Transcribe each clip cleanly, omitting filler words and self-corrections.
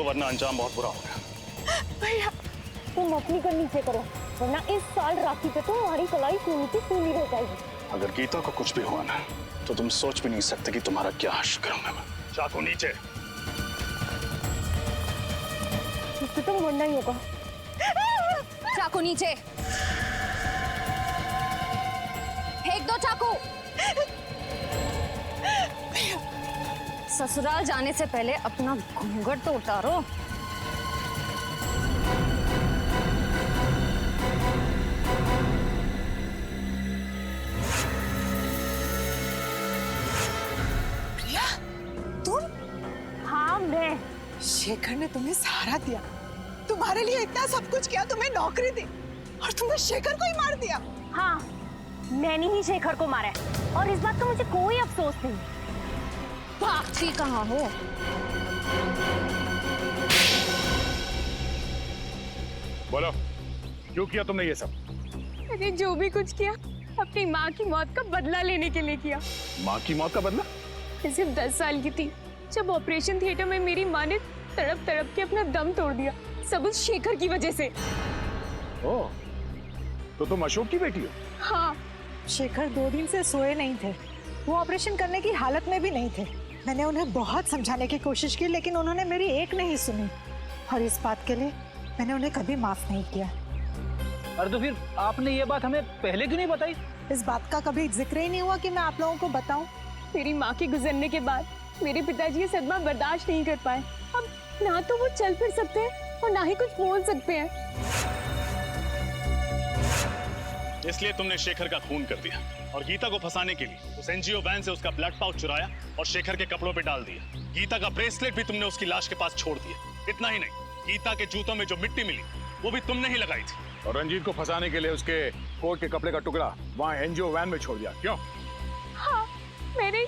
तो वरना अंजाम बहुत बुरा होगा। भैया तुम अपनी गन नीचे करो, वरना इस साल राखी पे तो हमारी कलाई खूनी की खूनी रह जाएगी। अगर गीता को कुछ भी हुआ ना तो तुम सोच भी नहीं सकते कि तुम्हारा क्या हश्र करूंगा मैं। चाकू नीचे। इससे तो मरना ही होगा। चाकू नीचे फेंक दो चाकू। ससुराल जाने से पहले अपना घूंघट तो उतारो। प्रिया, तुम? हाँ मैं। शेखर ने तुम्हें सहारा दिया, तुम्हारे लिए इतना सब कुछ किया, तुम्हें नौकरी दी, और तुमने शेखर को ही मार दिया। हाँ मैंने ही शेखर को मारा है और इस बात का मुझे कोई अफसोस नहीं। भागती कहाँ हो? बोलो क्यों किया तुमने ये सब? अरे जो भी कुछ किया अपनी माँ की मौत का बदला लेने के लिए किया। माँ की मौत का बदला? मैं सिर्फ 10 साल की थी जब ऑपरेशन थिएटर में मेरी माँ ने तड़प तड़प के अपना दम तोड़ दिया, सब उस शेखर की वजह से। ओह, तो तुम अशोक की बेटी हो? हाँ। शेखर 2 दिन से सोए नहीं थे, वो ऑपरेशन करने की हालत में भी नहीं थे। मैंने उन्हें बहुत समझाने की कोशिश की, लेकिन उन्होंने मेरी एक नहीं सुनी, और इस बात के लिए मैंने उन्हें कभी माफ नहीं किया। अरे तो फिर आपने ये बात हमें पहले क्यों नहीं बताई? इस बात का कभी जिक्र ही नहीं हुआ कि मैं आप लोगों को बताऊं। मेरी माँ के गुजरने के बाद मेरे पिताजी ये सदमा बर्दाश्त नहीं कर पाए। अब ना तो वो चल फिर सकते हैं और ना ही कुछ बोल सकते हैं। इसलिए तुमने शेखर का खून कर दिया और गीता को फंसाने के लिए उस एनजीओ वैन से उसका ब्लड पाउच चुराया और शेखर के कपड़ों पे डाल दिया। गीता का ब्रेसलेट भी तुमने उसकी लाश के पास छोड़ दिया। इतना ही नहीं, गीता के जूतों में जो मिट्टी मिली वो भी तुमने ही लगाई थी। और रंजीत को फंसाने के लिए उसके कोट के कपड़े का टुकड़ा वहाँ एनजीओ वैन में छोड़ दिया। क्यों? हाँ मैंने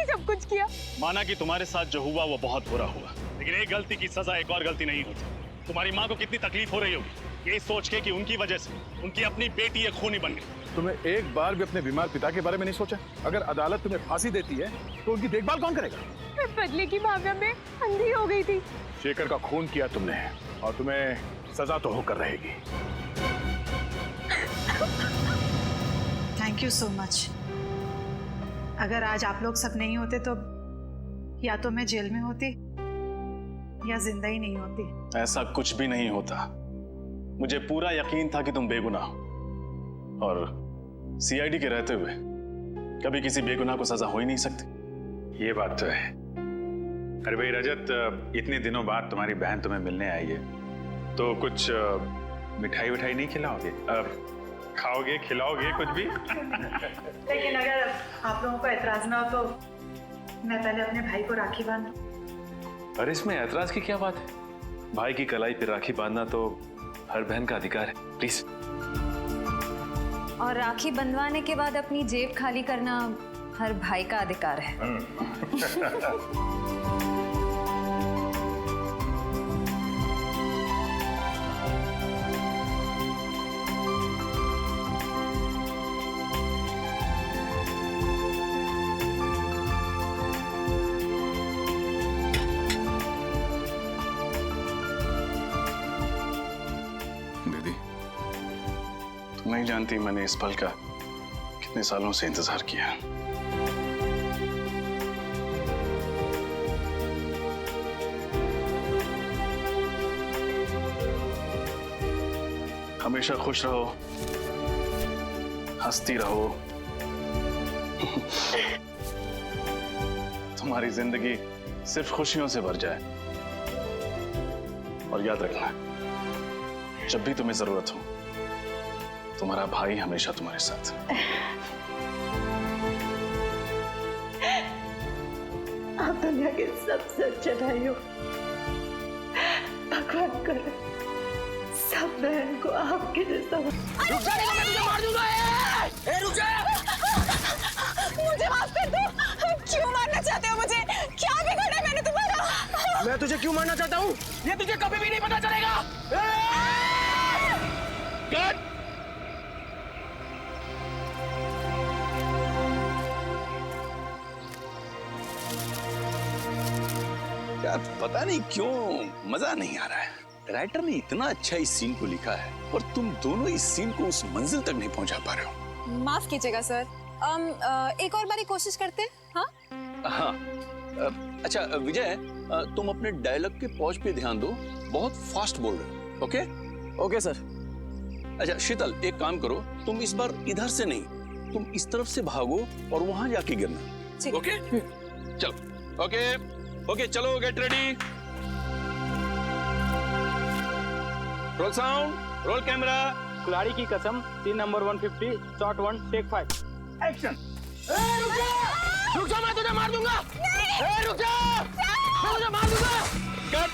सब कुछ किया। माना कि तुम्हारे साथ जो हुआ वो बहुत बुरा हुआ, लेकिन एक गलती की सजा एक और गलती नहीं होती। तुम्हारी माँ को कितनी तकलीफ हो रही होगी ये सोच के कि उनकी वजह से उनकी अपनी बेटी एक खूनी बन गई। तुम्हें एक बार भी अपने बीमार पिता के बारे में नहीं सोचा? अगर अदालत तुम्हें फांसी देती है तो उनकी देखभाल कौन करेगा? मैं बदले की भावना में अंधी हो गई थी। शेखर का खून किया तुमने और तुम्हें सजा तो होकर रहेगी। Thank you so much. अगर आज आप लोग सब नहीं होते तो या तो मैं जेल में होती या जिंदा ही नहीं होती। ऐसा कुछ भी नहीं होता। मुझे पूरा यकीन था कि तुम बेगुनाह हो और सीआईडी के रहते हुए कभी किसी बेगुनाह को सजा हो ही नहीं सकती। ये बात तो है। अरे भाई रजत, इतने दिनों बाद तुम्हारी बहन तुम्हें मिलने आई है, तो कुछ मिठाई विठाई नहीं खिलाओगे? खाओगे, खिलाओगे कुछ भी? लेकिन अगर आप लोगों को एतराज ना हो तो मैं पहले अपने भाई को राखी बांधूं। अरे इसमें ऐतराज की क्या बात है? भाई की कलाई पर राखी बांधना तो हर बहन का अधिकार है। प्लीज। और राखी बंधवाने के बाद अपनी जेब खाली करना हर भाई का अधिकार है। नहीं जानती मैंने इस पल का कितने सालों से इंतजार किया। हमेशा खुश रहो, हंसती रहो। तुम्हारी जिंदगी सिर्फ खुशियों से भर जाए। और याद रखना, जब भी तुम्हें जरूरत हो तुम्हारा भाई हमेशा तुम्हारे साथ। आप दुनिया के सबसे अच्छे भाई हो। भगवान करे सब बहन को आपके जैसा हो। रुक जा, मैं तुझे मार दूंगा। ए, रुक जा। मुझे माफ कर दो। क्यों मारना चाहते हो मुझे? क्या बिगाड़ा मैंने तुम्हारा? मैं तुझे क्यों मारना चाहता हूँ ये तुझे कभी भी नहीं पता चलेगा। कट। क्या यार पता नहीं क्यों मजा नहीं आ रहा है। राइटर ने इतना अच्छा इस सीन को लिखा है और तुम दोनों इस सीन को उस मंजिल तक नहीं पहुंचा पा रहे हो। माफ कीजिएगा सर, एक और बारी कोशिश करते हैं। हाँ हाँ अच्छा विजय, तुम अपने डायलॉग के पॉज पे ध्यान दो, बहुत फास्ट बोल रहे हो। Okay okay sir. अच्छा शीतल, एक काम करो, तुम इस बार इधर से नहीं, तुम इस तरफ से भागो और वहां जाके गिरना। ठीक। ओके चलो। ओके ओके चलो, get ready, roll sound, roll camera. कुल्हाड़ी की कसम, scene number 150, shot 1, take 5, action. रुक जा, मैं तुझे मार दूंगा। रुक जा, मैं तुझे मार दूंगा। कट।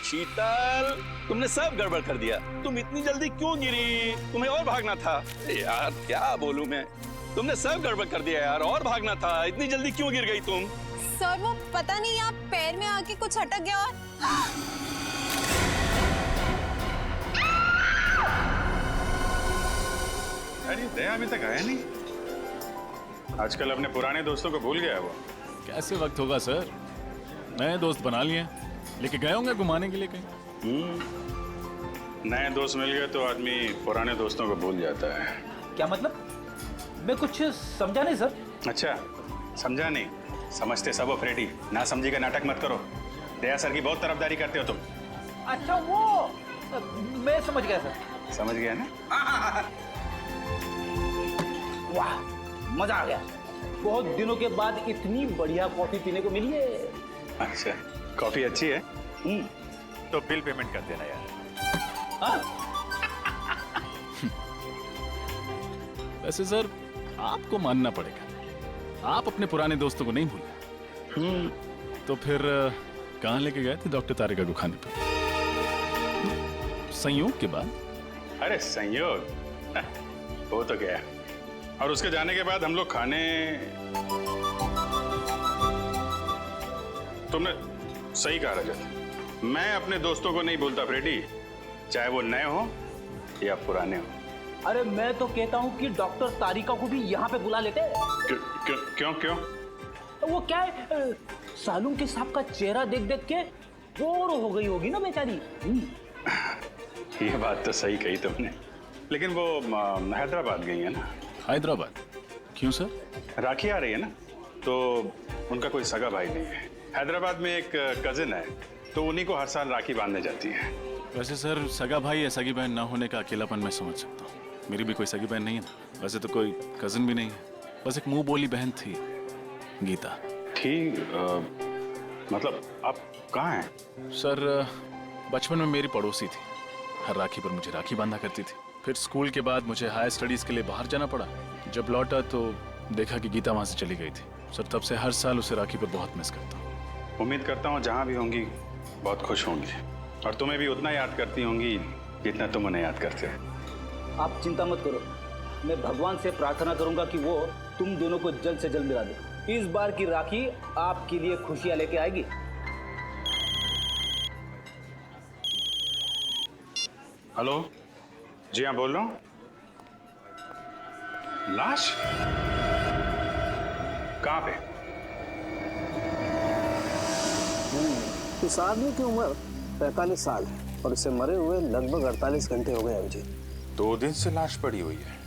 शीतल, तुमने सब गड़बड़ कर दिया। तुम इतनी जल्दी क्यों गिरी? तुम्हें और भागना था। यार क्या बोलूं मैं, तुमने सब गड़बड़ कर दिया यार, और भागना था। इतनी जल्दी क्यों गिर गई तुम? सर वो पता नहीं आप पैर में आके कुछ अटक गया और अरे दया अभी तक आया नहीं। आजकल अपने पुराने दोस्तों को भूल गया है वो। कैसे वक्त होगा सर, नए दोस्त बना लिए, लेके गए होंगे घुमाने के लिए कहीं। नए दोस्त मिल गए तो आदमी पुराने दोस्तों को भूल जाता है। क्या मतलब? मैं कुछ समझा नहीं सर। अच्छा समझा नहीं, समझते सब हो फ्रेडी। ना समझी का नाटक मत करो। दया सर की बहुत तरफदारी करते हो तुम। अच्छा वो मैं समझ गया सर। समझ गया ना? वाह मजा आ गया, बहुत दिनों के बाद इतनी बढ़िया कॉफी पीने को मिली है। अच्छा कॉफी अच्छी है। तो बिल पेमेंट कर देना यार। हाँ? वैसे सर आपको मानना पड़ेगा, आप अपने पुराने दोस्तों को नहीं भूले। तो फिर कहाँ लेके गए थे डॉक्टर तारिका को खाने पर? संयोग के बाद? अरे संयोग वो तो गया, और उसके जाने के बाद हम लोग खाने। तुमने सही कहा रजत, मैं अपने दोस्तों को नहीं भूलता फ्रेडी, चाहे वो नए हो या पुराने हो। अरे मैं तो कहता हूँ कि डॉक्टर तारिका को भी यहाँ पे बुला लेते। क्यों क्यों? वो क्या है, सालूम के साहब का चेहरा देख देख के बोर हो गई होगी ना बेचारी। ये बात तो सही कही तुमने, लेकिन वो हैदराबाद गई है ना। हैदराबाद क्यों सर? राखी आ रही है ना, तो उनका कोई सगा भाई नहीं है। हैदराबाद में एक कजिन है, तो उन्हीं को हर साल राखी बांधने जाती है। वैसे सर सगा भाई या सगी बहन ना होने का अकेलापन मैं समझ सकता हूँ। मेरी भी कोई सगी बहन नहीं है ना, वैसे तो कोई कजिन भी नहीं है, बस एक मुंह बोली बहन थी, गीता। ठीक, मतलब आप कहाँ हैं? सर बचपन में मेरी पड़ोसी थी, हर राखी पर मुझे राखी बांधा करती थी। फिर स्कूल के बाद मुझे हायर स्टडीज के लिए बाहर जाना पड़ा। जब लौटा तो देखा कि गीता वहां से चली गई थी। सर तब से हर साल उसे राखी पर बहुत मिस करता हूँ। उम्मीद करता हूँ जहाँ भी होंगी बहुत खुश होंगी, और तुम्हें भी उतना याद करती होंगी जितना तुम उन्हें याद करते हो। आप चिंता मत करो, मैं भगवान से प्रार्थना करूंगा कि वो तुम दोनों को जल्द से जल्द मिला दे। इस बार की राखी आपके लिए खुशियां लेके आएगी। हेलो जी हाँ बोल रहा हूँ। लाश कहाँ पे? इस आदमी की उम्र 45 साल है और इसे मरे हुए लगभग 48 घंटे हो गए अभिजीत। 2 दिन से लाश पड़ी हुई है।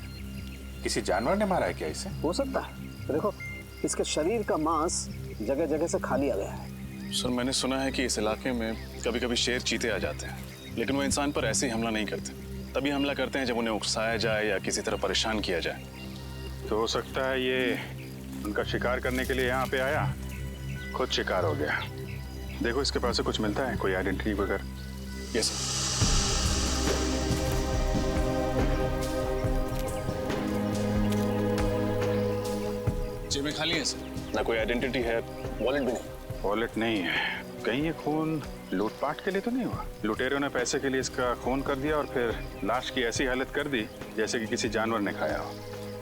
किसी जानवर ने मारा है क्या इसे? हो सकता है, देखो इसके शरीर का मांस जगह जगह से खा लिया गया है। सर मैंने सुना है कि इस इलाके में कभी कभी शेर चीते आ जाते हैं, लेकिन वो इंसान पर ऐसे ही हमला नहीं करते। तभी हमला करते हैं जब उन्हें उकसाया जाए या किसी तरह परेशान किया जाए। तो हो सकता है ये उनका शिकार करने के लिए यहाँ पे आया, खुद शिकार हो गया। देखो इसके पास से कुछ मिलता है, कोई आइडेंटिटी वगैरह? यस जेबें खाली हैं सर, ना कोई आइडेंटिटी है, वॉलेट भी नहीं। वॉलेट नहीं है, कहीं ये खून लूटपाट के लिए तो नहीं हुआ? लुटेरों ने पैसे के लिए इसका खून कर दिया और फिर लाश की ऐसी हालत कर दी जैसे कि किसी जानवर ने खाया हो।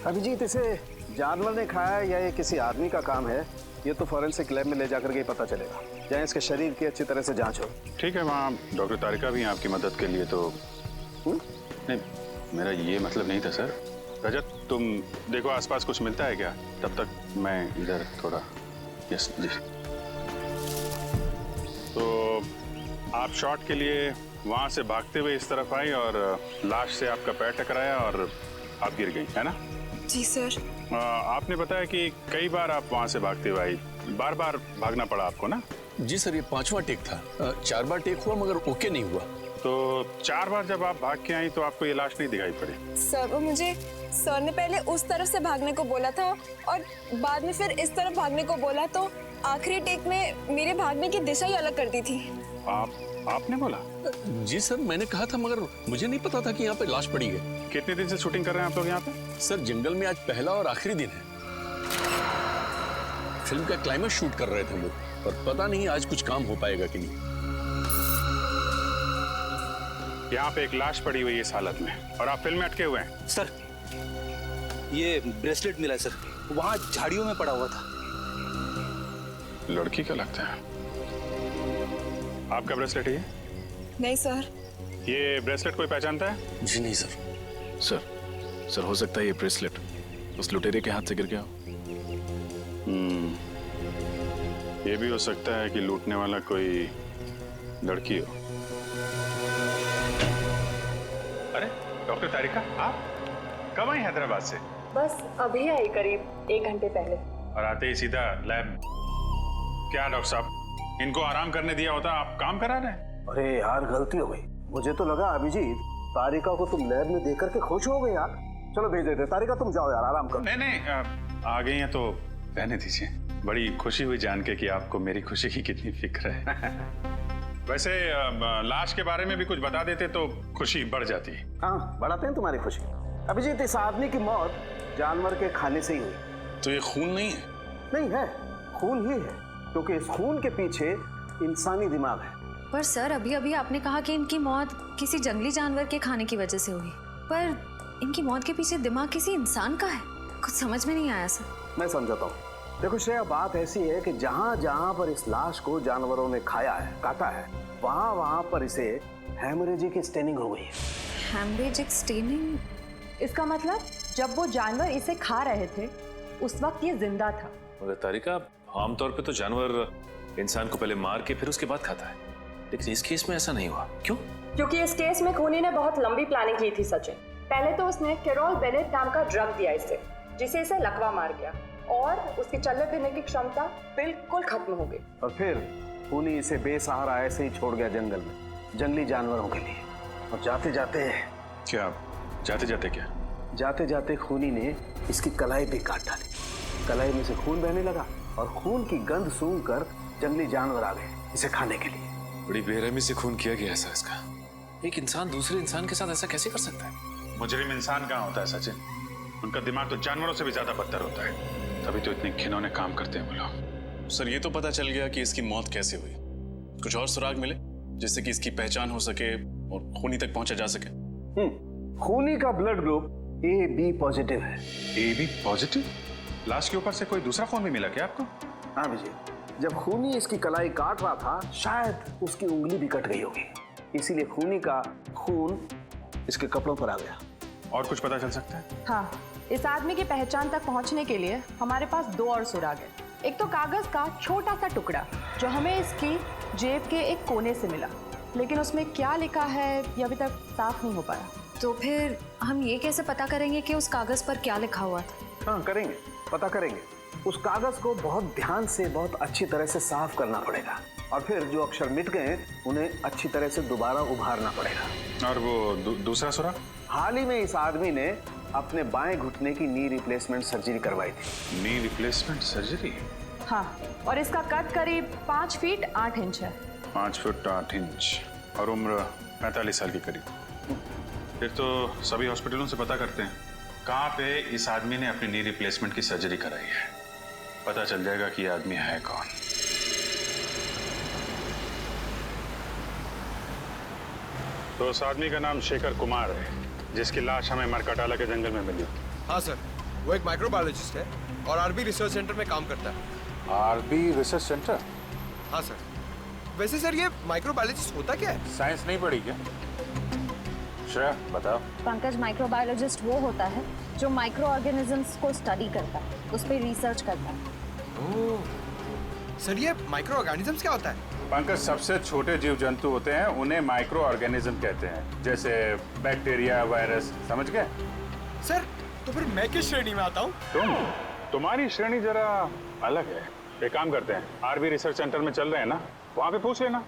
अभिजीत, इसे जानवर ने खाया या ये किसी आदमी का काम है, ये तो फॉरेंसिक लैब में ले जाकर के ही पता चलेगा, जहाँ इसके शरीर की अच्छी तरह से जांच हो। ठीक है, वहाँ डॉक्टर तारिका भी हैं आपकी मदद के लिए। तो नहीं, मेरा ये मतलब नहीं था सर। रजत तुम देखो आसपास कुछ मिलता है क्या, तब तक मैं इधर थोड़ा। यस जी। तो आप शॉट के लिए वहां से भागते हुए इस तरफ आई और लाश से आपका पैर टकराया और आप गिर गई, है ना? जी सर। आपने बताया कि कई बार आप वहां से भागते हुए आई, बार बार भागना पड़ा आपको ना? जी सर, ये 5वां टेक था। 4 बार टेक हुआ मगर ओके नहीं हुआ। तो 4 बार जब आप भाग के आई तो आपको ये लाश नहीं दिखाई पड़ी? सर वो मुझे सर ने पहले उस तरफ से भागने को बोला था और बाद में फिर इस तरफ भागने को बोला, तो आखिरी टेक में मेरे भागने की दिशा ही अलग कर दी थी। आपने बोला? जी सर, मैंने कहा था मगर मुझे नहीं पता था कि यहाँ पे लाश पड़ी है। कितने दिन से शूटिंग कर रहे हैं आप लोग यहाँ पे? सर जंगल में आज पहला और आखिरी दिन है। फिल्म का क्लाइमेक्स शूट कर रहे थे हम लोग और पता नहीं आज कुछ काम हो पाएगा कि नहीं। यहाँ पे एक लाश पड़ी हुई है इस हालत में और आप फिल्म में अटके हुए हैं। सर ये ब्रेसलेट मिला है सर, वहां झाड़ियों में पड़ा हुआ था। लड़की का लगता है। आपका ब्रेसलेट है ये? नहीं सर। ये ब्रेसलेट कोई पहचानता है? जी नहीं सर। सर हो सकता है ये ब्रेसलेट उस लुटेरे के हाथ से गिर गया हो। ये भी हो सकता है कि लूटने वाला कोई लड़की हो। अरे डॉक्टर तारिका, आप कब आई हैदराबाद से? बस अभी आई, करीब 1 घंटे पहले। और आते ही सीधा लैब? क्या डॉक्टर साहब, इनको आराम करने दिया होता, आप काम करा रहे हैं? अरे यार गलती हो गई, मुझे तो लगा अभिजीत तारिका को तुम लैब में देख करके खुश हो गए यार। चलो भेज देते, तारिका तुम जाओ यार, आराम करो। नहीं आ गई हैं तो रहने दीजिए। बड़ी खुशी हुई जान के कि आपको मेरी खुशी की कितनी फिक्र है। वैसे लाश के बारे में भी कुछ बता देते तो खुशी बढ़ जाती। हाँ बढ़ाते हैं तुम्हारी खुशी। अभिजीत इस आदमी की मौत जानवर के खाने से ही हुई। तो ये खून नहीं है? नहीं है, खून ही है, क्योंकि इस खून के पीछे इंसानी दिमाग है। पर सर अभी अभी आपने कहा कि इनकी मौत किसी जंगली जानवर के खाने की वजह से हुई, पर इनकी मौत के पीछे दिमाग किसी इंसान का है। कुछ समझ में नहीं आया सर। मैं समझाता हूँ। देखो श्रेया, बात ऐसी है कि जहाँ जहाँ पर इस लाश को जानवरों ने खाया है, काटा है, वहाँ वहाँ पर इसे हेमरेजिक स्टेनिंग हो गई है। Haemorrhagic staining? इसका मतलब जब वो जानवर इसे खा रहे थे उस वक्त ये जिंदा था। मगर तारिका, आमतौर पे तो जानवर इंसान को पहले मार के फिर उसके बाद खाता है, लेकिन इस केस में ऐसा नहीं हुआ। क्यों? क्योंकि इस केस में खूनी ने बहुत लंबी प्लानिंग की थी सचिन। पहले तो उसने कैरोल बेनेट नाम का ड्रग दिया इसे, जिसे इसे लकवा मार गया और उसकी चलने फिरने की क्षमता बिल्कुल खत्म हो गई। और फिर खूनी इसे बेसहारा ऐसे ही छोड़ गया जंगल में, जंगली जानवरों के लिए। और जाते जाते जाते जाते खूनी ने इसकी कलाई भी काट डाली। कलाई में से खून बहने लगा और खून की गंध सूंघकर जंगली जानवर आ गए इसे खाने के लिए। बड़ी बेरहमी से खून किया गया ऐसा इसका। एक इंसान दूसरे इंसान के साथ ऐसा कैसे कर सकता है? मुजरिम इंसान कहाँ होता है सचिन? उनका दिमाग तो जानवरों से भी ज्यादा बदतर होता है, तभी तो इतने घिनौने काम करते हैं वो लोग। सर ये तो पता चल गया कि इसकी मौत कैसे हुई। कुछ और सुराग मिले जिससे कि इसकी पहचान हो सके और खूनी तक पहुंचा जा सके? खूनी का ब्लड ग्रुप AB पॉजिटिव है। AB positive? लाश के ऊपर से कोई दूसरा खून भी मिला क्या आपको? हाँ विजय, जब खूनी इसकी कलाई काट रहा था शायद उसकी उंगली भी कट गई होगी, इसीलिए खूनी का खून इसके कपड़ों पर आ गया। और कुछ पता चल सकता है? हाँ, इस आदमी की पहचान तक पहुंचने के लिए हमारे पास 2 और सुराग है। एक तो कागज का छोटा सा टुकड़ा जो हमें इसकी जेब के एक कोने से मिला, लेकिन उसमें क्या लिखा है ये अभी तक साफ नहीं हो पाया। तो फिर हम ये कैसे पता करेंगे कि उस कागज पर क्या लिखा हुआ था? हाँ करेंगे, पता करेंगे। उस कागज को बहुत ध्यान से, बहुत अच्छी तरह से साफ करना पड़ेगा और फिर जो अक्षर मिट गए उन्हें अच्छी तरह से दोबारा उभारना पड़ेगा। और वो दूसरा सुराग? हाल ही में इस आदमी ने अपने बाएं घुटने की नी रिप्लेसमेंट सर्जरी करवाई थी। Knee replacement surgery? हाँ, और इसका कद करीब 5 फीट 8 इंच है। 5 फुट 8 इंच और उम्र 45 साल के करीब। फिर तो सभी हॉस्पिटलों से पता करते हैं कहाँ पे इस आदमी ने अपनी नी रिप्लेसमेंट की सर्जरी कराई है, पता चल जाएगा कि ये आदमी है कौन। तो उस आदमी का नाम शेखर कुमार है जिसकी लाश हमें मरकटाला के जंगल में मिली। हाँ सर, वो एक माइक्रोबायोलॉजिस्ट है और आरबी रिसर्च सेंटर में काम करता है। RB research centre? हाँ सर। वैसे सर ये माइक्रोबायोलॉजिस्ट होता क्या है? साइंस नहीं पढ़ी क्या? श्रेया बताओ। पंकज, माइक्रोबायोलॉजिस्ट वो होता है जो माइक्रो ऑर्गेनिजम्स को स्टडी करता है, उस पर रिसर्च करता है। ओह, सर ये माइक्रो ऑर्गेनिजम्स क्या होता है? पंकज, सबसे छोटे जीव जंतु होते हैं उन्हें माइक्रो ऑर्गेनिज्म कहते हैं, जैसे बैक्टीरिया, वायरस। समझ गए? सर तो फिर मैं किस श्रेणी में आता हूँ? तुम्हारी श्रेणी जरा अलग है। एक काम करते हैं, आरबी रिसर्च सेंटर में चल रहे हैं ना, वहां पे पूछ लेना।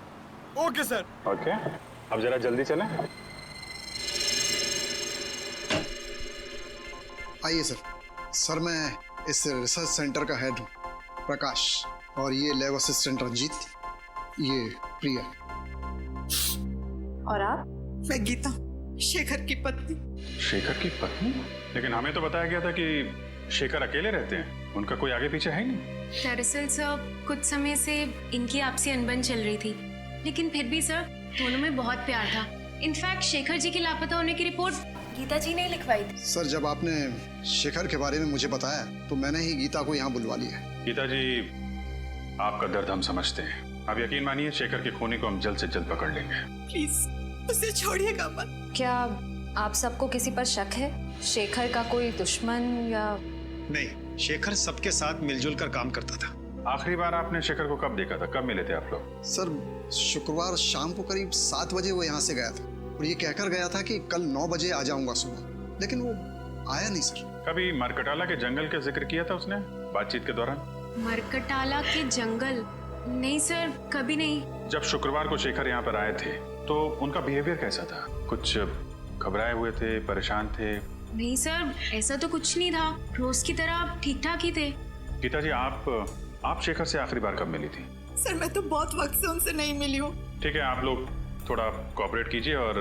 Okay sir. ओके, अब जरा जल्दी चलें। आइए सर। सर मैं इस रिसर्च सेंटर का हेड हूँ, प्रकाश, और ये लैब असिस्टेंट रंजीत, ये प्रिया। और आप? मैं गीता, शेखर की पत्नी। शेखर की पत्नी? लेकिन हमें तो बताया गया था कि शेखर अकेले रहते हैं, उनका कोई आगे पीछे है ही नहीं। दरअसल सर कुछ समय से इनकी आपसी अनबन चल रही थी, लेकिन फिर भी सर दोनों में बहुत प्यार था। इनफैक्ट शेखर जी के लापता होने की रिपोर्ट गीता जी ने लिखवाई थी। सर जब आपने शेखर के बारे में मुझे बताया तो मैंने ही गीता को यहाँ बुलवा लिया। गीता जी, आपका दर्द हम समझते हैं। आप यकीन मानिए, शेखर के खूनी को हम जल्द से जल्द पकड़ लेंगे। प्लीज उसे छोड़िएगा मत। क्या आप सबको किसी पर शक है? शेखर का कोई दुश्मन या? नहीं, शेखर सबके साथ मिलजुल कर काम करता था। आखिरी बार आपने शेखर को कब देखा था? कब मिले थे आप लोग? सर शुक्रवार शाम को करीब 7 बजे वो यहाँ से गया था और ये कहकर गया था कि कल 9 बजे आ जाऊंगा सुबह, लेकिन वो आया नहीं सर। कभी मरकटाला के जंगल का जिक्र किया था उसने बातचीत के दौरान? मरकटाला के जंगल? नहीं सर, कभी नहीं। जब शुक्रवार को शेखर यहाँ पर आए थे तो उनका बिहेवियर कैसा था? कुछ घबराए हुए थे, परेशान थे? नहीं सर, ऐसा तो कुछ नहीं था, रोज की तरह ठीक ठाक ही थे। गीता जी, आप शेखर से आखिरी बार कब मिली थी? सर मैं तो बहुत वक्त से उनसे नहीं मिली हूँ। ठीक है, आप लोग थोड़ा कोऑपरेट कीजिए और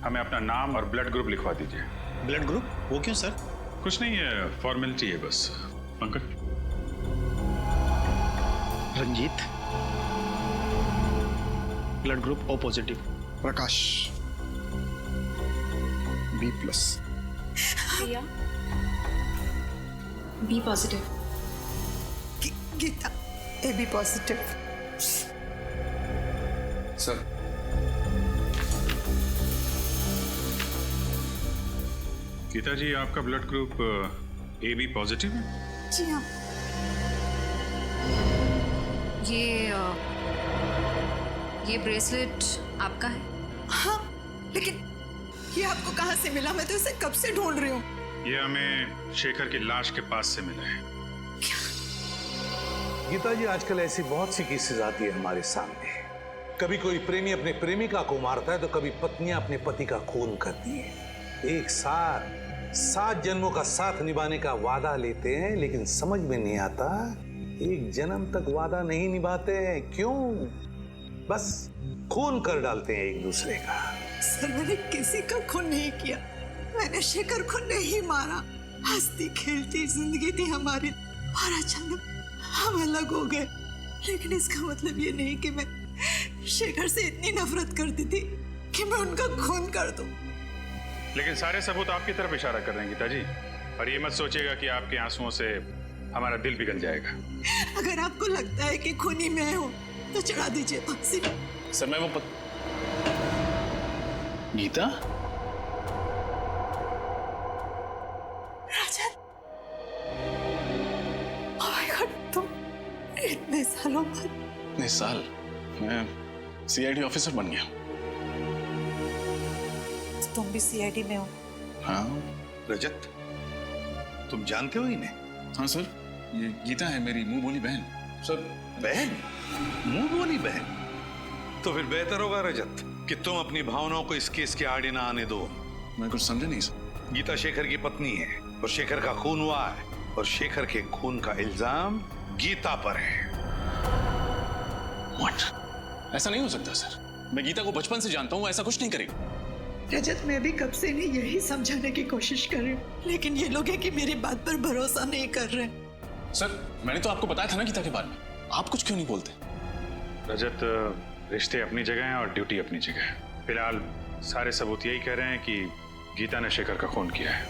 हमें अपना नाम और ब्लड ग्रुप लिखवा दीजिए। Blood group? वो क्यों सर? कुछ नहीं है, फॉर्मेलिटी है बस। Pankaj. Ranjeet, blood group O positive. Prakash, B+। Priya, B positive. Geeta, AB positive. Sir Geeta ji, आपका ब्लड ग्रुप AB पॉजिटिव है? जी हाँ। ये ब्रेसलेट आपका है? हाँ, लेकिन ये आपको कहाँ से मिला? मैं तो इसे कब से ढूंढ रही हूँ। ये हमें शेखर की लाश के पास से मिला है। गीता जी, आजकल ऐसी बहुत सी केसेस आती है हमारे सामने। कभी कोई प्रेमी अपने प्रेमिका को मारता है तो कभी पत्नियां अपने पति का खून करती हैं। एक साथ 7 जन्मों का साथ निभाने का वादा लेते हैं, लेकिन समझ में नहीं आता एक जन्म तक वादा नहीं निभाते हैं। क्यों? बस खून कर डालते हैं एक दूसरे का। सर मैंने किसी का खून नहीं किया, मैंने शेखर को नहीं मारा। हंसती खेलती जिंदगी थी हमारी और अचानक हम अलग हो गए। लेकिन इसका मतलब ये नहीं कि मैं शेखर से इतनी नफरत करती थी कि मैं उनका खून कर दूं। लेकिन सारे सबूत आपकी तरफ इशारा कर रहे हैं गीता जी, और ये मत सोचिएगा कि आपके आंसुओं से हमारा दिल पिघल जाएगा। अगर आपको लगता है कि खूनी मैं हूं तो चढ़ा दीजिए फांसी। सर मैं वो गीता? राजन, ओह माय गॉड, तुम इतने सालों बाद? इतने साल? मैं CID ऑफिसर बन गया। तुम भी CID में हो? हाँ। रजत, तुम जानते हो इन्हें? हाँ सर, ये गीता है मेरी मुंह बोली बहन। सर बहन? मुंह बोली बहन? तो फिर बेहतर होगा रजत कि तुम अपनी भावनाओं को इस केस के आड़े ना आने दो। मैं कुछ समझा नहीं सर। गीता शेखर की पत्नी है और शेखर का खून हुआ है, और शेखर के खून का इल्जाम गीता पर है। What? ऐसा नहीं हो सकता सर, मैं गीता को बचपन से जानता हूँ, ऐसा कुछ नहीं करेगी। रजत, मैं भी कब से इन्हें यही समझाने की कोशिश कर रही हूँ, लेकिन ये लोग हैं कि मेरी बात पर भरोसा नहीं कर रहे। सर मैंने तो आपको बताया था ना गीता के बारे में, आप कुछ क्यों नहीं बोलते? रजत, रिश्ते अपनी जगह हैं और ड्यूटी अपनी जगह है। फिलहाल सारे सबूत यही कह रहे हैं कि गीता ने शेखर का खून किया है।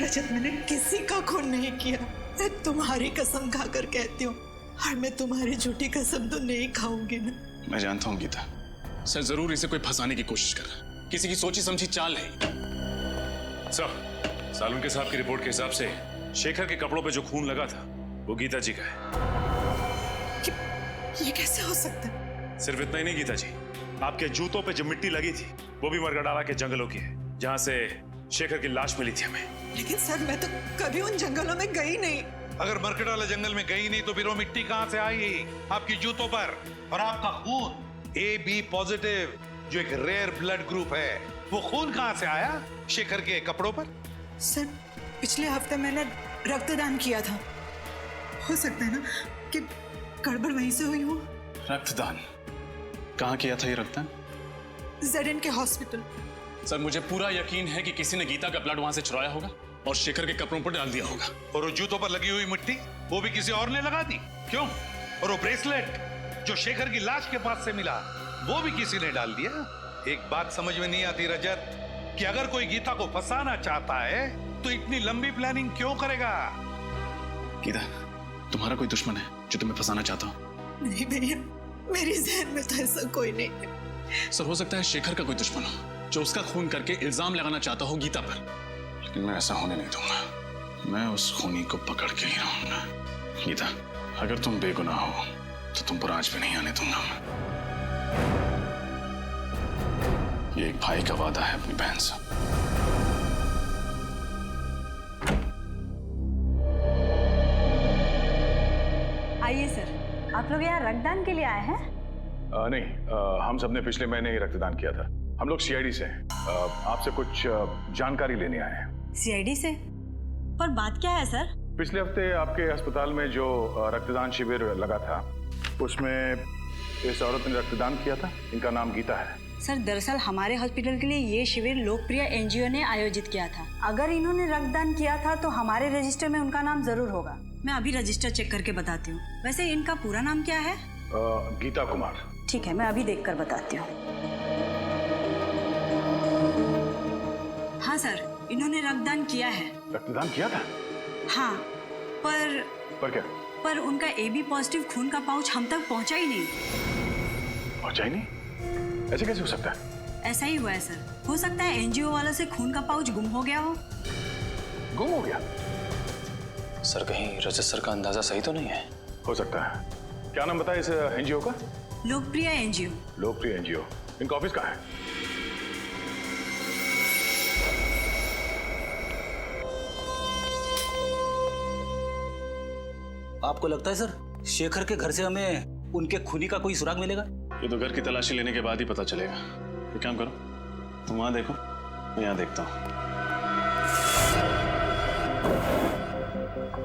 रजत, मैंने किसी का खून नहीं किया। मैं तुम्हारी कसम खाकर कहती हूँ, और मैं तुम्हारी झूठी कसम तो नहीं खाऊंगी ना। मैं जानता हूँ गीता, सर जरूर इसे कोई फंसाने की कोशिश कर रहा है, किसी की सोची समझी चाल है। सर, सालुंके साहब की रिपोर्ट के हिसाब से शेखर के कपड़ों पे जो खून लगा था वो गीता जी का है। ये कैसे हो सकता है? सिर्फ इतना ही नहीं गीता जी, आपके जूतों पे जो मिट्टी लगी थी वो भी मरगडाला के जंगलों की है, जहां से शेखर की लाश मिली थी हमें। लेकिन सर मैं तो कभी उन जंगलों में गई नहीं। अगर मरकटाला जंगल में गई नहीं तो फिर वो मिट्टी कहां से आई आपकी जूतों पर? और आपका खून AB पॉजिटिव जो एक रेयर ब्लड ग्रुप है, वो खून कहां से आया शेखर के कपड़ों पर? सर पिछले हफ्ते मैंने रक्तदान किया था, हो सकता है ना कि गड़बड़ वहीं से हुई हो। रक्तदान? कहाँ किया था ये रक्तदान? ZN के हॉस्पिटल। सर मुझे पूरा यकीन है कि किसी ने गीता का ब्लड वहां से चुराया होगा और शेखर के कपड़ों पर डाल दिया होगा। और वो जूतों पर लगी हुई मिट्टी वो भी किसी और ने लगा दी? क्यों? और वो ब्रेसलेट जो शेखर की लाश के पास से मिला वो भी किसी ने डाल दिया? एक बात समझ में नहीं आती रजत, कि अगर कोई गीता को फंसाना चाहता है तो इतनी लंबी प्लानिंग क्यों करेगा? गीता, तुम्हारा कोई दुश्मन है जो तुम्हें फंसाना चाहता हो? नहीं भैया, मेरी जहन में तो ऐसा कोई नहीं है। सर हो सकता है शेखर का कोई दुश्मन हो जो उसका खून करके इल्जाम लगाना चाहता हो गीता पर, लेकिन मैं ऐसा होने नहीं दूंगा। मैं उस खूनी को पकड़ के ही रहूंगा। गीता, अगर तुम बेगुनाह हो तो तुम पर आंच पे नहीं आने दूंगा मैं। ये एक भाई का वादा है अपनी बहन से। आइए सर, आप लोग यहाँ रक्तदान के लिए आए हैं? नहीं, हम सबने पिछले महीने ही रक्तदान किया था। हम लोग CID से हैं। आपसे कुछ जानकारी लेने आए हैं। CID से? पर बात क्या है सर? पिछले हफ्ते आपके अस्पताल में जो रक्तदान शिविर लगा था उसमें इस औरत ने रक्तदान किया था। इनका नाम गीता है। सर दरअसल हमारे हॉस्पिटल के लिए ये शिविर लोकप्रिय NGO ने आयोजित किया था। अगर इन्होंने रक्तदान किया था तो हमारे रजिस्टर में उनका नाम जरूर होगा। मैं अभी रजिस्टर चेक करके बताती हूँ। वैसे इनका पूरा नाम क्या है? गीता कुमार। ठीक है, मैं अभी देखकर बताती हूँ। हाँ सर, इन्होंने रक्तदान किया है। रक्तदान किया था? हाँ, पर क्या? पर उनका AB पॉजिटिव खून का पाउच हम तक पहुंचा ही नहीं। पहुंचा ही नहीं? ऐसे कैसे हो सकता है? ऐसा ही हुआ है सर। हो सकता है NGO वालों से खून का पाउच गुम हो गया हो। गुम हो गया? सर कहीं रजत सर का अंदाजा सही तो नहीं है? हो सकता है। क्या नाम बताया इस NGO का? लोकप्रिय NGO। लोकप्रिय NGO। इनका ऑफिस कहाँ है? आपको लगता है सर शेखर के घर से हमें उनके खूनी का कोई सुराग मिलेगा? ये तो घर की तलाशी लेने के बाद ही पता चलेगा। एक काम करो, तुम वहां देखो, मैं यहाँ देखता हूँ।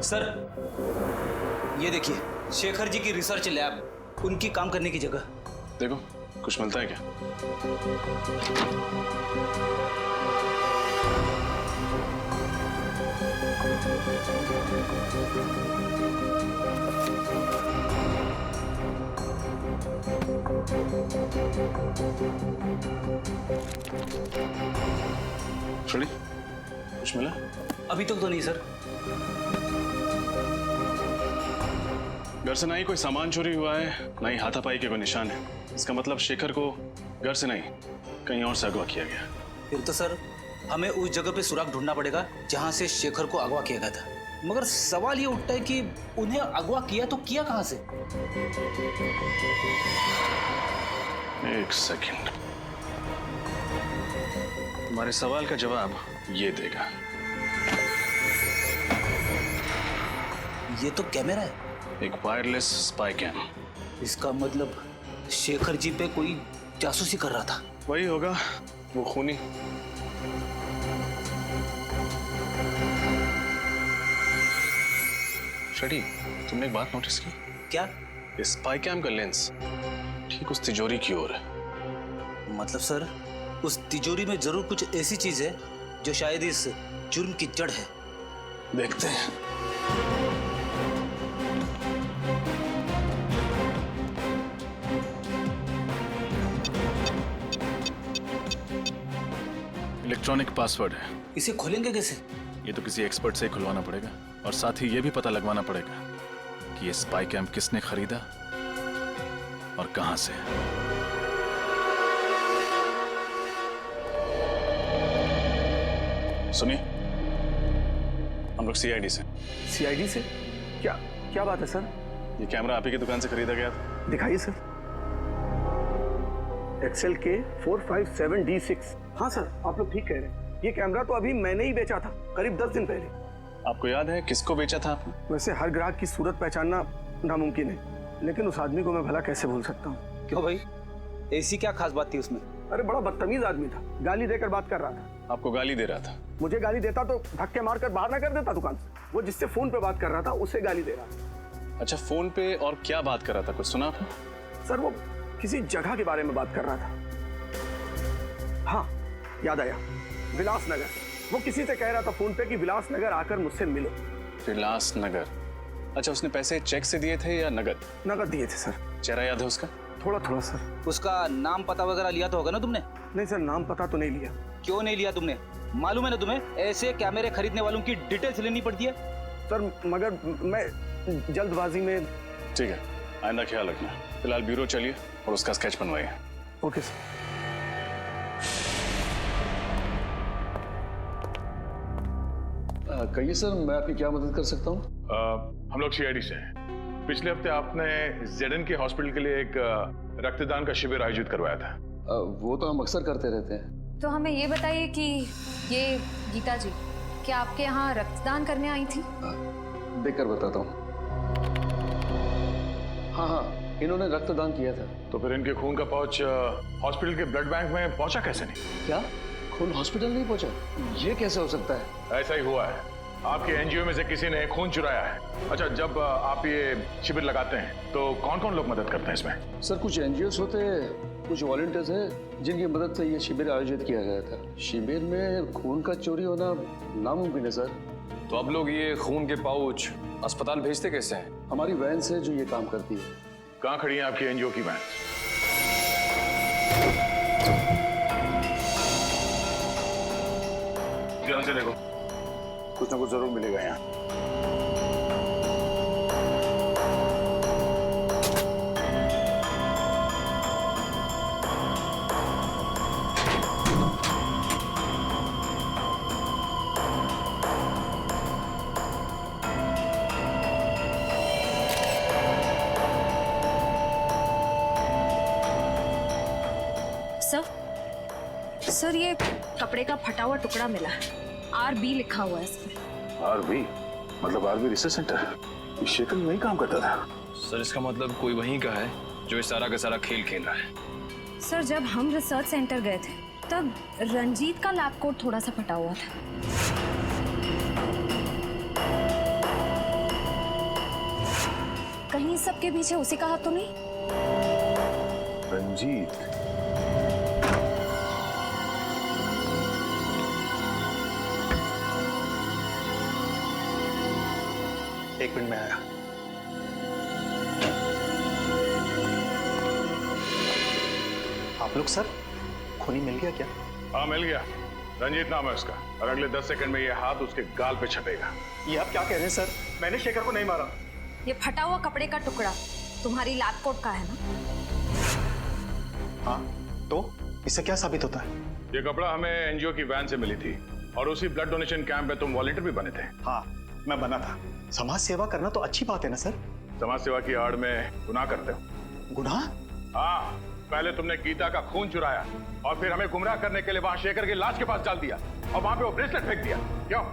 सर ये देखिए, शेखर जी की रिसर्च लैब, उनकी काम करने की जगह। देखो कुछ मिलता है क्या? छोड़ी, कुछ मिला? अभी तक तो नहीं सर। घर से ना ही कोई सामान चोरी हुआ है, ना ही हाथापाई के कोई निशान है। इसका मतलब शेखर को घर से नहीं, कहीं और से अगवा किया गया। फिर तो सर हमें उस जगह पे सुराग ढूंढना पड़ेगा जहां से शेखर को अगवा किया गया था। मगर सवाल ये उठता है कि उन्हें अगवा किया तो किया कहां से? एक सेकंड, तुम्हारे सवाल का जवाब ये देगा। ये तो कैमरा है। एक वायरलेस स्पाई कैम। इसका मतलब शेखर जी पे कोई जासूसी कर रहा था। वही होगा, वो खूनी। शडी, तुमने एक बात नोटिस की? क्या? इस स्पाई कैम का लेंस ठीक उस तिजोरी की ओर है। मतलब सर उस तिजोरी में जरूर कुछ ऐसी चीज है जो शायद इस जुर्म की जड़ है। देखते हैं। इलेक्ट्रॉनिक पासवर्ड है। इसे खोलेंगे कैसे? ये तो किसी एक्सपर्ट से ही खुलवाना पड़ेगा और साथ ही ये भी पता लगवाना पड़ेगा कि ये स्पाई कैम किसने खरीदा और कहां से। सुनिए, हम लोग CID से। CID से? क्या क्या बात है सर? ये कैमरा आप ही की दुकान से खरीदा गया था। दिखाइए सर। XLK 457D6। हाँ सर, आप लोग ठीक कह रहे हैं। ये कैमरा तो अभी मैंने ही बेचा था, करीब 10 दिन पहले। आपको याद है किसको बेचा था आपने? वैसे हर ग्राहक की सूरत पहचानना नामुमकिन है, लेकिन उस आदमी को मैं भला कैसे भूल सकता हूँ। क्यों भाई, ऐसी क्या खास बात थी उसमें? अरे बड़ा बदतमीज आदमी था, गाली देकर बात कर रहा था। आपको गाली दे रहा था? मुझे गाली देता तो धक्के मारकर बाहर ना कर देता दुकान से। वो जिससे फोन पे बात कर रहा था उसे गाली दे रहा था। अच्छा, फोन पे और क्या बात कर रहा था, कुछ सुना आपने? सर वो किसी जगह के बारे में बात कर रहा था। हाँ याद आया, विलासनगर। वो किसी से कह रहा था फोन पे कि विलासनगर आकर मुझसे मिलो। विलासनगर? अच्छा, उसने पैसे चेक से दिए थे या नगद? नगद दिए थे सर। चेहरा याद है उसका? थोड़ा थोड़ा सर। उसका नाम पता वगैरह लिया तो होगा ना तुमने? नहीं सर, नाम पता तो नहीं लिया। क्यों नहीं लिया तुमने? मालूम है ना तुम्हें, ऐसे कैमरे खरीदने वालों की डिटेल्स लेनी पड़ती है। सर मगर मैं जल्दबाजी में। ठीक है, आइंदा ख्याल रखना। फिलहाल ब्यूरो चलिए और उसका स्केच बनवाइए। Okay sir. कहिए सर, मैं आपकी क्या मदद कर सकता हूँ? हम लोग CID से हैं। पिछले हफ्ते आपने ZN के हॉस्पिटल के लिए एक रक्तदान का शिविर आयोजित करवाया था। वो तो हम अक्सर करते रहते हैं। तो हमें ये बताइए कि ये गीता जी क्या आपके यहाँ रक्तदान करने आई थी? देखकर बताता हूँ। हाँ, इन्होंने रक्तदान किया था। तो फिर इनके खून का पाउच हॉस्पिटल के ब्लड बैंक में पहुंचा कैसे नहीं? क्या खून हॉस्पिटल नहीं पहुंचा? ये कैसे हो सकता है? ऐसा ही हुआ है। आपके NGO में से किसी ने खून चुराया है। अच्छा, जब आप ये शिविर लगाते हैं तो कौन कौन लोग मदद करते हैं इसमें? सर कुछ NGOs होते हैं, कुछ वॉलंटियर्स हैं जिनकी मदद से ये शिविर आयोजित किया गया था। शिविर में खून का चोरी होना नामुमकिन है सर। तो अब लोग ये खून के पाउच अस्पताल भेजते कैसे हैं? हमारी वैन से जो ये काम करती है। कहाँ खड़ी है आपकी NGO की वैन? ध्यान से देखो, कुछ ना कुछ जरूर मिलेगा यहाँ। सर ये कपड़े का फटा हुआ टुकड़ा मिला है, RB लिखा हुआ है इसमें। RB मतलब RB रिसर्च सेंटर? शेखर वहीं काम करता था? सर इसका मतलब कोई वहीं का है जो इस सारा का सारा खेल खेल रहा है। सर जब हम रिसर्च सेंटर गए थे तब रंजीत का लैब कोट थोड़ा सा फटा हुआ था। कहीं सबके पीछे उसी का हाथ तो नहीं? रंजीत? एक मिनट में आया। आप लोग सर, खूनी मिल गया क्या? हाँ मिल गया। रंजीत नाम है उसका और अगले 10 सेकंड में ये हाथ उसके गाल पे छपेगा। ये आप क्या कह रहे हैं सर? मैंने शेखर को नहीं मारा। ये फटा हुआ कपड़े का टुकड़ा तुम्हारी लैब कोट का है ना? हाँ, तो इससे क्या साबित होता है? ये कपड़ा हमें NGO की वैन से मिली थी और उसी ब्लड डोनेशन कैंप में तुम वॉलंटियर भी बने थे। हाँ, मैं बना था। समाज सेवा करना तो अच्छी बात है ना सर? समाज सेवा की आड़ में गुनाह करते हो। गुनाह? हाँ, पहले तुमने गीता का खून चुराया और फिर हमें गुमराह करने के लिए वहां शेखर की लाश के पास डाल दिया और वहां पे वो ब्रेसलेट फेंक दिया। क्यों?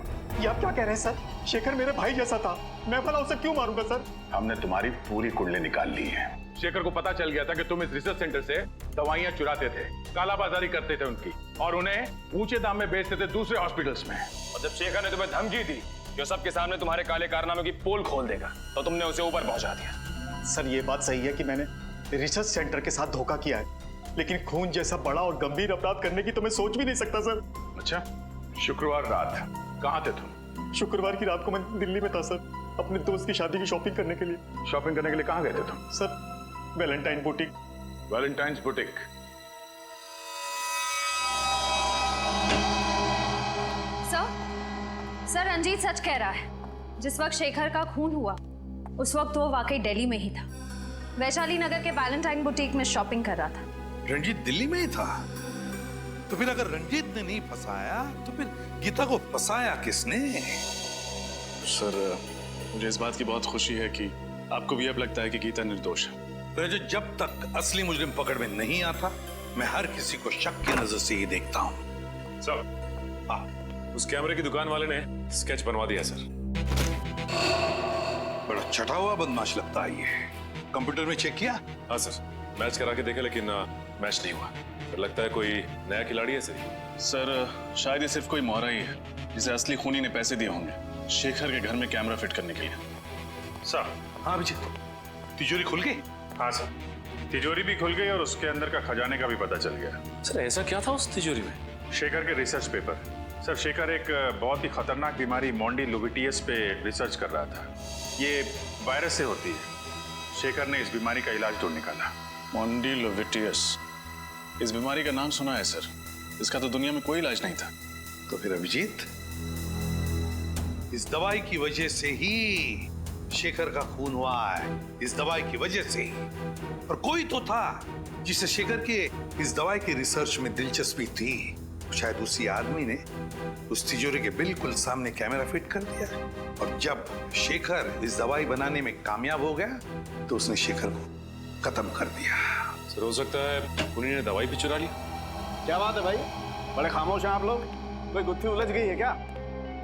ये आप क्या कह रहे हैं सर? शेखर मेरे भाई जैसा था, मैं भला उसे क्यों मारूंगा सर? हमने तुम्हारी पूरी कुंडली निकाल ली है। शेखर को पता चल गया था कि तुम इस रिसर्च सेंटर से दवाइयां चुराते थे, कालाबाजारी करते थे उनकी और उन्हें ऊंचे दाम में बेचते थे दूसरे हॉस्पिटल्स में। और जब शेखर ने तुम्हें धमकी दी जो सबके सामने तुम्हारे काले कारनामे की पोल खोल देगा, तो तुमने उसे ऊपर पहुंचा दिया। सर ये बात सही है कि मैंने रिसर्च सेंटर के साथ धोखा किया है, लेकिन खून जैसा बड़ा और गंभीर अपराध करने की तो मैं सोच भी नहीं सकता सर। अच्छा, शुक्रवार रात कहाँ थे तुम? शुक्रवार की रात को मैं दिल्ली में था सर, अपने दोस्त की शादी की शॉपिंग करने के लिए। शॉपिंग करने के लिए कहाँ गए थे तुम? Sir Valentine boutique. Valentine's boutique? Sir Ranjeet सच कह रहा है। जिस वक्त शेखर का खून हुआ उस वक्त वो वाकई दिल्ली में ही था, वैशाली नगर के वैलेंटाइन बुटीक में शॉपिंग कर रहा था। रंजीत दिल्ली में ही था? तो फिर अगर रंजीत ने नहीं फंसाया तो फिर गीता को फंसाया किसने? सर मुझे इस बात की बहुत खुशी है कि आपको भी अब लगता है कि गीता निर्दोष है। तो जब तक असली मुजरिम पकड़ में नहीं आता मैं हर किसी को शक की नजर से ही देखता हूँ। सर, उस कैमरे की दुकान वाले ने स्केच बनवा दिया सर। बड़ा चटा हुआ बदमाश लगता है ये। कंप्यूटर में चेक किया? हाँ सर, मैच करा के देखे लेकिन मैच नहीं हुआ। फिर लगता है कोई नया खिलाड़ी है सर, शायद ये सिर्फ कोई मोहरा ही है जिसे असली खूनी ने पैसे दिए होंगे शेखर के घर में कैमरा फिट करने के लिए। सर। हाँ अभिजीत, तिजोरी खुल गई? हाँ सर, तिजोरी भी खुल गई और उसके अंदर का खजाने का भी पता चल गया। सर ऐसा क्या था उस तिजोरी में? शेखर के रिसर्च पेपर। सर, शेखर एक बहुत ही खतरनाक बीमारी मोंडिलोविटियस पे रिसर्च कर रहा था। ये वायरस से होती है। शेखर ने इस बीमारी का इलाज ढूंढ निकाला। मोंडिलोविटियस, इस बीमारी का नाम सुना है सर, इसका तो दुनिया में कोई इलाज नहीं था। तो फिर अभिजीत, इस दवाई की वजह से ही शेखर का खून हुआ है। इस दवाई की वजह से ही। और कोई तो था जिसे शेखर के इस दवाई के रिसर्च में दिलचस्पी थी। शायद उसी आदमी ने उस तिजोरी के बिल्कुल सामने कैमरा फिट कर दिया। और जब शेखर इस दवाई बनाने में कामयाब हो गया तो उसने शेखर को खत्म कर दिया। सर, हो सकता है खूनी ने दवाई भी चुरा ली। क्या बात है भाई, बड़े खामोश हैं आप लोग। कोई गुत्थी उलझ गई है क्या?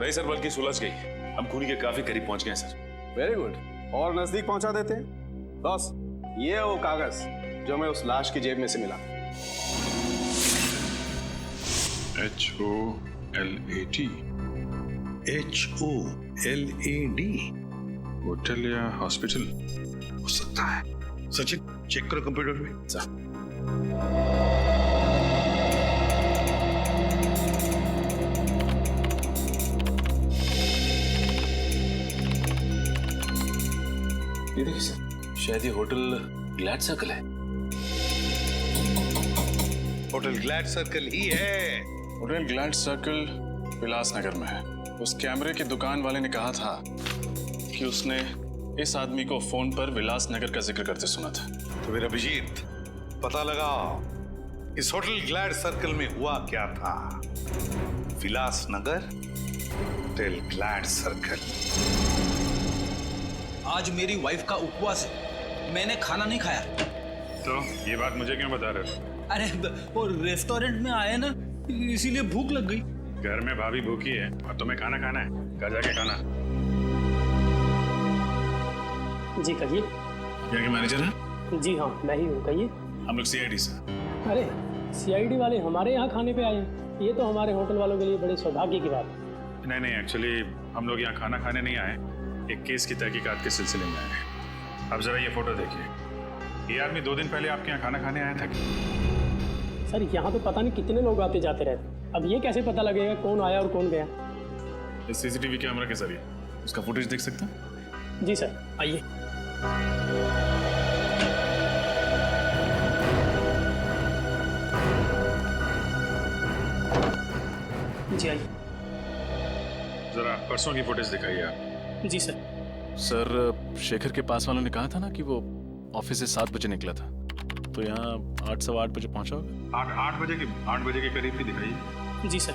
नहीं सर, बल्कि सुलझ गई। हम खूनी के काफी करीब पहुंच गए सर। वेरी गुड, और नजदीक पहुंचा देते हैं। बॉस, ये है वो कागज जो मैं उस लाश की जेब में से मिला। HOLAD। HOLAD? होटल या हॉस्पिटल हो सकता है। सचिन, चेक करो कंप्यूटर में। सर। ये देखिए सर, शायद ये होटल ग्लैड सर्कल है। होटल ग्लैड सर्कल ही है। होटल ग्लैड सर्कल विलासनगर में है। उस कैमरे की दुकान वाले ने कहा था कि उसने इस आदमी को फोन पर विलासनगर का जिक्र करते सुना था। तो फिर अभिजीत, पता लगाओ इस होटल ग्लैड सर्कल में हुआ क्या था। Vilasnagar, hotel glad circle. आज मेरी वाइफ का उपवास है, मैंने खाना नहीं खाया। तो ये बात मुझे क्यों बता रहे हो? अरे वो रेस्टोरेंट में आए ना, इसीलिए भूख लग गई। घर में भाभी भूखी है और तुम्हें खाना खाना है, घर जाके खाना। जी कहिए। यहाँ के मैनेजर हैं? जी हाँ, मैं ही हूँ, कहिए। हम लोग CID से। अरे CID वाले हमारे यहाँ खाने पे आए हैं, ये तो हमारे होटल वालों के लिए बड़े सौभाग्य की बात है। नहीं, एक्चुअली हम लोग यहाँ खाना खाने नहीं आए, एक केस की तहकीकात के सिलसिले में आए हैं। अब जरा ये फोटो देखिए। ये आदमी 2 दिन पहले आपके यहाँ खाना खाने आया था क्या? सर, यहाँ तो पता नहीं कितने लोग आते जाते रहते, अब ये कैसे पता लगेगा कौन आया और कौन गया? इस CCTV कैमरा के जरिए उसका फुटेज देख सकते हैं? जी सर, आइए। जी आइए। जरा परसों की फुटेज दिखाइए आप। जी सर। सर, शेखर के पास वालों ने कहा था ना कि वो ऑफिस से 7 बजे निकला था, तो यहाँ 8 सवा 8 बजे पहुंचा होगा। 8 बजे के करीब भी दिखाइए। जी सर।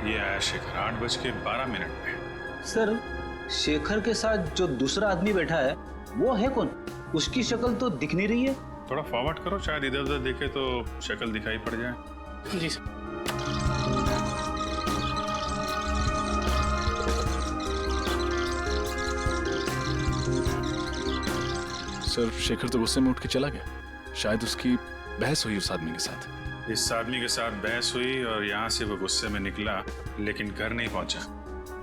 ये आया शेखर 8:12 पे। सर, शेखर के साथ जो दूसरा आदमी बैठा है वो है कौन? उसकी शक्ल तो दिख नहीं रही है। थोड़ा फॉरवर्ड करो, शायद इधर उधर देखे तो शक्ल दिखाई पड़ जाए। जी सर। सर, शेखर तो गुस्से में उठ के चला गया। शायद उसकी बहस हुई उस आदमी के साथ। इस आदमी के साथ बहस हुई और यहाँ से वो गुस्से में निकला, लेकिन घर नहीं पहुंचा।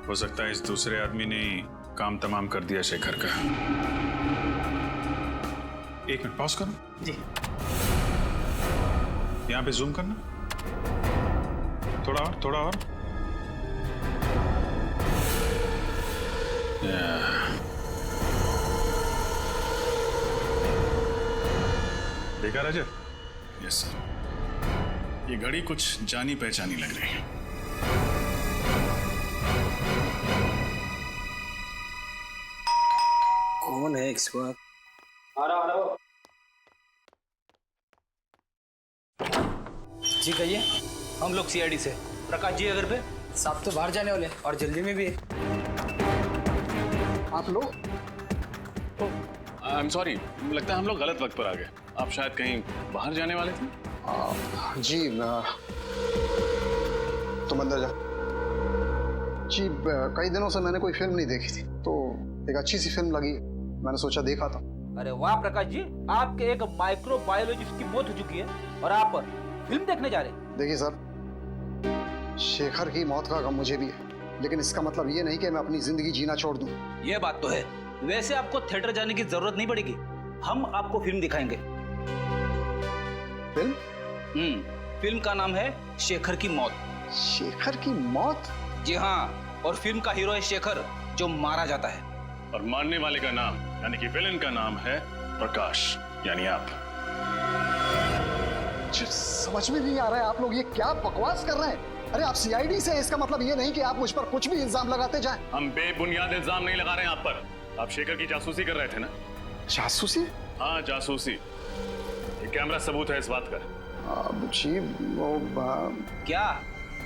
हो सकता है इस दूसरे आदमी ने काम तमाम कर दिया शेखर का। 1 मिनट पॉज करो। जी। यहाँ पे जूम करना, थोड़ा और। देखा रजत? Yes sir. ये घड़ी कुछ जानी पहचानी लग रही है। कौन है इस वक्त? जी कहिए। हम लोग CID से। प्रकाश जी अगर पे साहब तो बाहर जाने वाले और जल्दी में भी है। आप लोग? आई एम सॉरी, लगता है हम लोग गलत वक्त पर आ गए। आप शायद कहीं बाहर जाने वाले थे? जी तुम अंदर जाओ। जी कई दिनों से मैंने कोई फिल्म नहीं देखी थी, तो एक अच्छी सी फिल्म लगी, मैंने सोचा देखा था। अरे वाह प्रकाश जी, आपके एक माइक्रोबायोलॉजिस्ट की मौत हो चुकी है और आप फिल्म देखने जा रहे हैं। देखिए सर, शेखर की मौत का गम मुझे भी है, लेकिन इसका मतलब ये नहीं कि मैं अपनी जिंदगी जीना छोड़ दूं। ये बात तो है। वैसे आपको थिएटर जाने की जरूरत नहीं पड़ेगी, हम आपको फिल्म दिखाएंगे। फिल्म? फिल्म का नाम है शेखर की मौत। शेखर की मौत? जी हाँ, और फिल्म का हीरो है शेखर, जो मारा जाता है। और मारने वाले का नाम यानी कि विलेन का नाम है प्रकाश, यानी आप। समझ में नहीं आ रहा है, आप लोग ये क्या बकवास कर रहे हैं? अरे आप सीआईडी से, इसका मतलब ये नहीं कि आप मुझ पर कुछ भी इल्जाम लगाते जाएं। हम बेबुनियाद इल्जाम नहीं लगा रहे हैं आप पर। आप शेखर की जासूसी कर रहे थे ना? जासूसी? हाँ जासूसी। ये कैमरा सबूत है इस बात का। जी वो क्या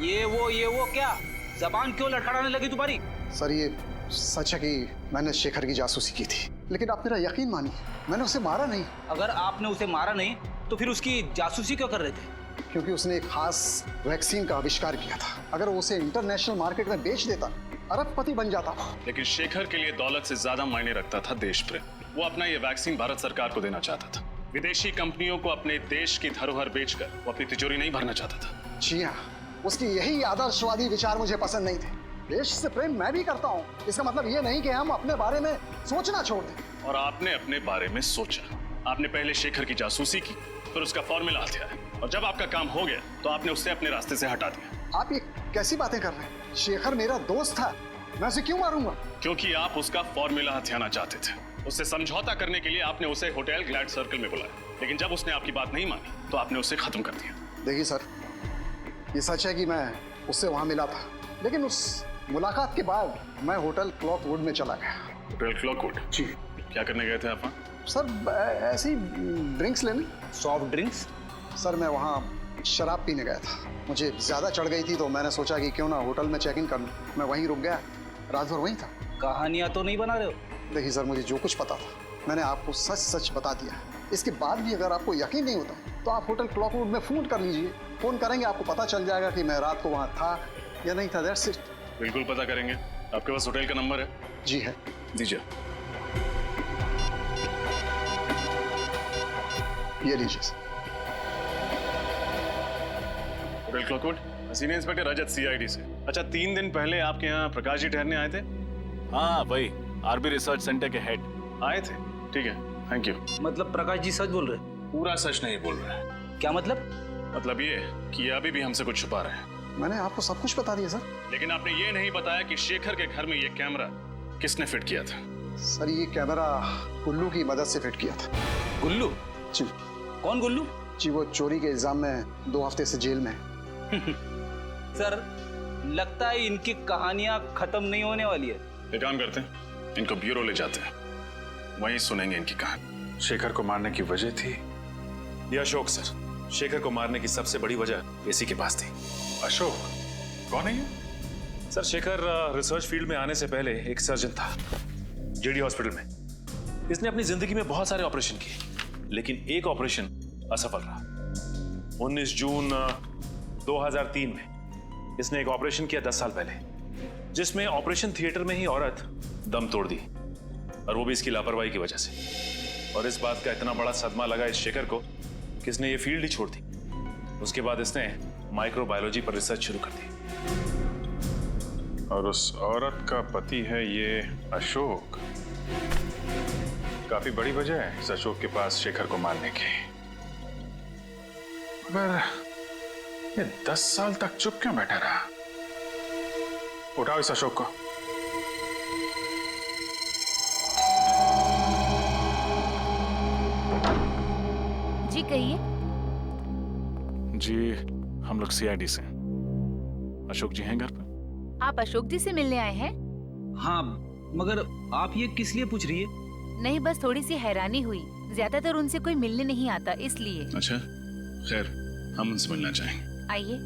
ये वो क्या जबान क्यों लड़खड़ाने लगी तुम्हारी? सर ये सच है कि मैंने शेखर की जासूसी की थी, लेकिन आप मेरा यकीन मानिए, मैंने उसे मारा नहीं। अगर आपने उसे मारा नहीं तो फिर उसकी जासूसी क्यों कर रहे थे? क्योंकि उसने एक खास वैक्सीन का आविष्कार किया था। अगर वो उसे इंटरनेशनल मार्केट में बेच देता, अरबपति बन जाता। लेकिन शेखर के लिए दौलत से ज्यादा मायने रखता था देश प्रेम। वो अपना ये वैक्सीन भारत सरकार को देना चाहता था। विदेशी कंपनियों को अपने देश की धरोहर बेचकर वो अपनी तिजोरी नहीं भरना चाहता था। जी हाँ, उसकी यही आदर्शवादी विचार मुझे पसंद नहीं थे। देश से प्रेम मैं भी करता हूँ, इसका मतलब ये नहीं कि हम अपने बारे में सोचना छोड़ दें। और आपने अपने बारे में सोचा। आपने पहले शेखर की जासूसी की, फिर उसका फॉर्मूला हथियाया, और जब आपका काम हो गया तो आपने उससे अपने रास्ते से हटा दिया। आप ये कैसी बातें कर रहे हैं? शेखर मेरा दोस्त था, मैं उसे क्यों मारूंगा? क्योंकि आप उसका फॉर्मूला हथियाना चाहते थे। उससे समझौता करने के लिए आपने उसे होटल ग्लैड सर्कल में बुलाया, लेकिन जब उसने आपकी बात नहीं मानी तो आपने उसे खत्म कर दिया। देखिए सर, ये सच है कि मैं उससे वहां मिला था, लेकिन उस मुलाकात के बाद मैं होटल क्लॉकवुड में चला गया। होटल क्लॉकवुड? जी। क्या करने गए थे आप? सर ऐसे ही ड्रिंक्स लेने। Soft drinks? सर मैं वहाँ शराब पीने गया था, मुझे ज्यादा चढ़ गई थी तो मैंने सोचा कि क्यों ना होटल में चेक इन कर लूं। मैं वहीं रुक गया, रात भर वहीं था। कहानियां तो नहीं बना रहे हो? देखिए सर, मुझे जो कुछ पता था मैंने आपको सच सच बता दिया। इसके बाद भी अगर आपको यकीन नहीं होता तो आप होटल क्लॉकवुड में फोन कर लीजिए। फोन करेंगे, आपको पता चल जाएगा कि मैं रात को वहाँ था या नहीं था। That's it. बिल्कुल पता करेंगे। आपके पास होटल का नंबर है? जी है। दीजिए। ये लीजिए। होटल क्लॉकवुड, सीनियर इंस्पेक्टर रजत, सीआईडी से। अच्छा, 3 दिन पहले आपके यहाँ प्रकाश जी ठहरने आए थे? हाँ वही, आरबी रिसर्च सेंटर के हेड आए थे। ठीक है, थैंक यू। मतलब प्रकाश जी सच बोल रहे? पूरा सच नहीं बोल रहे। क्या मतलब? मतलब ये कि अभी भी हमसे कुछ छुपा रहे हैं। मैंने आपको सब कुछ बता दिया सर। लेकिन आपने ये नहीं बताया कि शेखर के घर में ये कैमरा किसने फिट किया था? सर ये कैमरा गुल्लू की मदद से फिट किया था। गुल्लू? जी। कौन गुल्लू? जी वो चोरी के इल्जाम में 2 हफ्ते से जेल में। सर लगता है इनकी कहानियां खत्म नहीं होने वाली है। एक काम करते हैं, इनको ब्यूरो ले जाते हैं, वहीं सुनेंगे इनकी कहानी। शेखर को मारने की वजह थी? ये अशोक सर, शेखर को मारने की सबसे बड़ी वजह एसी के पास थी। अशोक? कौन है ये? सर शेखर रिसर्च फील्ड में आने से पहले एक सर्जन था जेडी हॉस्पिटल में। इसने अपनी जिंदगी में बहुत सारे ऑपरेशन किए, लेकिन एक ऑपरेशन असफल रहा। 19 जून 2003 में इसने एक ऑपरेशन किया 10 साल पहले, जिसमें ऑपरेशन थिएटर में ही औरत दम तोड़ दी, और वो भी इसकी लापरवाही की वजह से। और इस बात का इतना बड़ा सदमा लगा इस शेखर को कि इसने ये फील्ड ही छोड़ दी। उसके बाद इसने माइक्रोबायोलॉजी पर रिसर्च शुरू कर दी। और उस औरत का पति है ये अशोक। काफी बड़ी वजह है इस अशोक के पास शेखर को मारने की। मगर ये 10 साल तक चुप क्यों बैठा रहा? उठाओ इस अशोक को। जी कहिए। जी हम लोग सीआईडी से। अशोक जी हैं घर पर? आप अशोक जी से मिलने आए हैं? हाँ, मगर आप ये किस लिए पूछ रही है? नहीं, बस थोड़ी सी हैरानी हुई। ज्यादातर उनसे कोई मिलने नहीं आता, इसलिए। अच्छा, खैर हम उनसे मिलना चाहेंगे। आइए।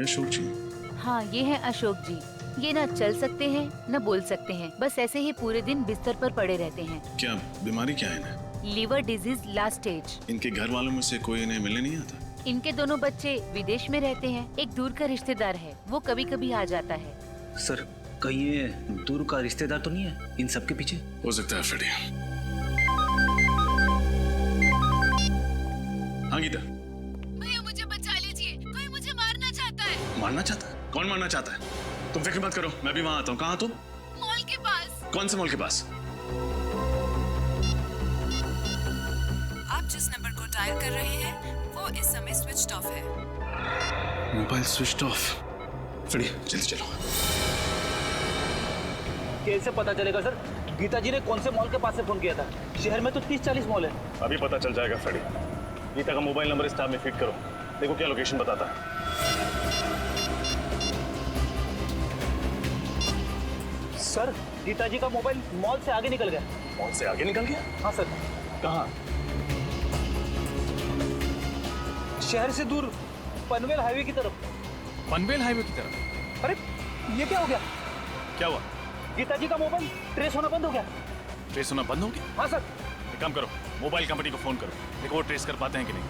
अशोक जी? हाँ, ये है अशोक जी। ये ना चल सकते हैं न बोल सकते हैं, बस ऐसे ही पूरे दिन बिस्तर पर पड़े रहते हैं। क्या बीमारी क्या है इन्हें? Liver disease last stage. इनके घर वालों में से कोई इन्हें मिलने नहीं आता? इनके दोनों बच्चे विदेश में रहते हैं। एक दूर का रिश्तेदार है, वो कभी कभी आ जाता है। सर कहीं ये दूर का रिश्तेदार तो नहीं है इन सब के पीछे? हो सकता है फ्रेडी। हाँ गीता। भैया मुझे बचा लीजिए, कोई मुझे मारना चाहता है। मारना चाहता है? कौन मारना चाहता है? तुम फिक्र मत करो, मैं भी वहां आता हूँ। कहाँ तुम? मॉल के पास। कौन से मॉल के पास? आप जिस नंबर को डायल कर रहे हैं वो इस समय स्विच ऑफ है। Mobile switch off. फ्रेडी जल्दी चलो। कैसे पता चलेगा सर? गीता जी ने कौन से मॉल के पास से फोन किया था? शहर में तो 30-40 मॉल है। अभी पता चल जाएगा फ्रेडी। गीता का मोबाइल नंबर इस टैब में फीड करो, देखो क्या लोकेशन बताता है। सर गीता जी का मोबाइल मॉल से आगे निकल गया। मॉल से आगे निकल गया? हाँ सर। कहाँ? शहर से दूर पनवेल हाईवे की तरफ। पनवेल हाईवे की तरफ? अरे ये क्या हो गया? क्या हुआ? गीता जी का मोबाइल ट्रेस होना बंद हो गया। ट्रेस होना बंद हो गया? हाँ सर। एक काम करो, मोबाइल कंपनी को फोन करो, देखो वो ट्रेस कर पाते हैं कि नहीं।